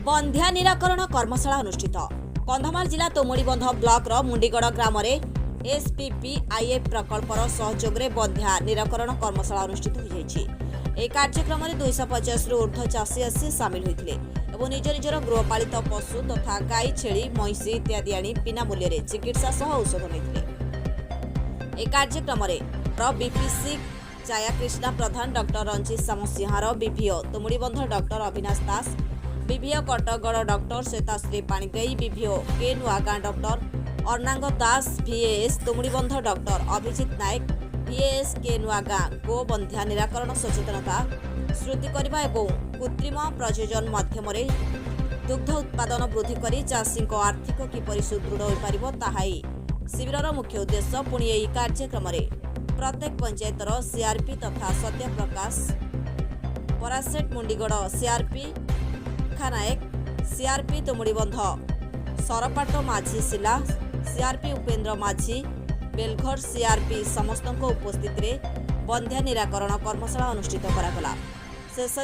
बंध्या निराकरण कर्मशाला अनुष्ठित कंधमाल जिला तोमड़ीबंध ब्लॉक मुंडीगड़ ग्राम एसपीपीआईएफ प्रकल्पर सहयोग में बंध्या निराकरण कर्मशाला अनुष्ठित हो कार्यक्रम में 250 रु ऊर्ध्व चाषी आसी सामिल होते निज निजर गृहपालित पशु तथा गाई छेली महिषी इत्यादि आनी बिना मूल्य चिकित्सा सह औषध नहीं कार्यक्रम में BPC Jayakrishna Pradhan doctor Ranjit Samasinghar BPO Tomdibandh doctor Avinash Das BPO Katakgarh doctor Shwetashree Panigrahi BPO K Nuagaon doctor Arnang Das V S Tomdibandh doctor Abhijit Nayak V S K Nuagaon गो बंध्या निराकरण सचेतनता सृष्टि करने और कृत्रिम प्रजोजन माध्यम दुग्ध उत्पादन वृद्धि कर चाषी आर्थिक किपरि सुदृढ़ हो पार शिविर मुख्य उद्देश्य पुणी यह कार्यक्रम प्रत्येक पंचायतर सीआरपी तथा सत्य प्रकाश परासेट मुंडीगड़ सीआरपी खानायक सीआरपी तोमड़ीबंध सरपाट माझी शिला सीआरपी उपेन्द्र माझी बेलघर सीआरपी समस्त उपस्थित बंध्या निराकरण कर्मशाला अनुष्ठित करागला शेष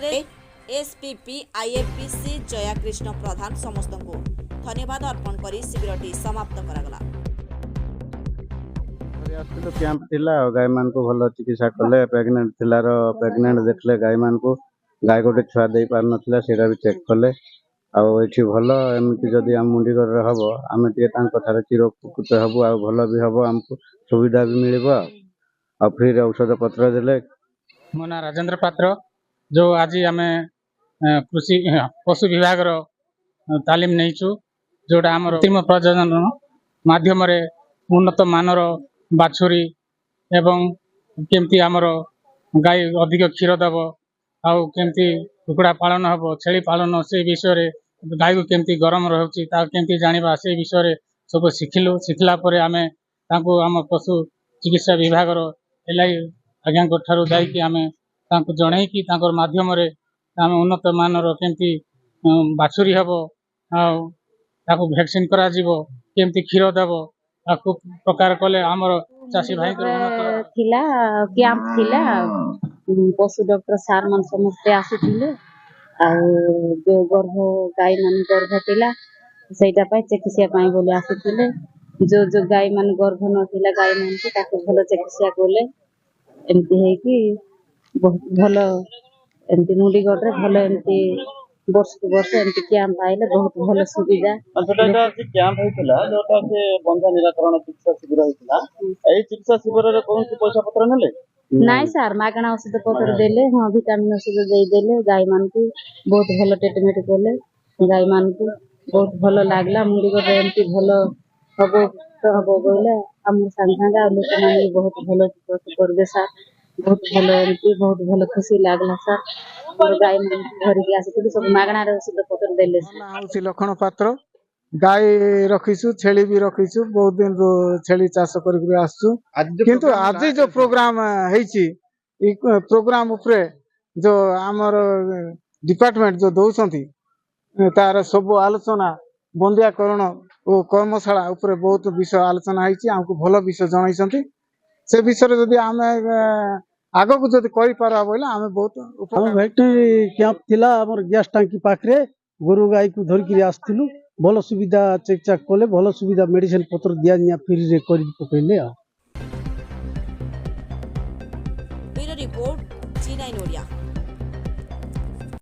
एसपीपीआईएफपीसी जयाकृष्ण प्रधान समस्त धन्यवाद अर्पण कर शिविरटी समाप्त करागला। कैंप थिला गाय मान को भल चिकित्सा कले प्रेग्नेंट थिलार प्रेग्नेंट देखले गाय मान को गाय गोटे छुआ दे पार नथिला सेटा भी चेक कले आ एठी भल एमती जदी हम मुंडीगड़ रे हबो आमे टिके तांको थारे चिर उपकृत हबो आ भल भी हबो हमको सुविधा भी मिलबो आ फिर औषध पत्र देले। मो ना राजेंद्र पात्र जो आज आमे कृषि पशु विभाग रो तालीम नैचु जोटा हमर कृत्रिम प्रजनन माध्यम रे उन्नत मानर बाछुरी एवं केमती आमर गाय अधिक क्षीर दब आउ केमती कुकुड़ा पालन हम छेली पालन से विषय रे गाय को केमती गरम रोचे केमती जानिबा से विषय सब शिखिलु शिखला परे आमे तांको आम पशु चिकित्सा विभाग रो एलाई आज्ञा ठारू जाइकी आमे तांको जणै कि तांकर माध्यम रे आमे उन्नत मानर केमती बाछुरी हबो आउ ताको वैक्सीन करा जीवो केमती क्षीर दब आकु प्रकार कले आमर चाषी भाई थिला कैंप थिला पशु डॉक्टर सार मन समस्ते आसीथिले आ जो गर्भ गाय मन गर्भ थिला सेटा पय चिकित्सा पय बोले आसीथिले जो गाय मन गर्भ न थिला गाय मन के ताको भलो चिकित्सा कोले एमती है कि बहुत भलो एमती मुंडीगड़ रे भलो एमती वर्ष को वर्ष एमती कैंप आइले बहुत भलो सुविधा जोटा कैंप होइतला जोटा से बंध्या निराकरण चिकित्सा शिविर होइतला एई चिकित्सा शिविर रे कोन से पैसा पत्र नले नाइ सर मागणा औषध पत्र देले हां विटामिन औषध दे देले गाय मान को बहुत भलो ट्रीटमेंट कोले गाय मान को बहुत भलो लागला मुंडीगड़ रे एमती भलो हबो बोले हम संघागा लोक मान बहुत भलो करबे सर बहुत भलो एमती बहुत भलो खुशी लागला सर गाय मान घर के आसी सब मागणा रे औषध पत्र देले नाउसी लखन पात्र गाय रखीसु छेली भी रखीसु बहुत दिन छेली चाष कर आसु किंतु आज जो प्रोग्राम हेची प्रोग्राम उपरे जो आमर डिपार्टमेंट जो दौसंती तार सब आलोचना बंध्याकरण और कर्मशाला उपरे बहुत विषय आलोचना हेची हमको भलो विषय जणाइसंती से विषय जदी आमे आगो को जदी करि पारा बोले आमे बहुत हम वैक्टरी कैंप थिला हमर गैस टांकी पाखरे गोरु गाय को धर के आस्थिलु भलो सुविधा चेक चाक कोले भलो सुविधा मेडिसिन पत्र दिया फ्री रे करि पकैले।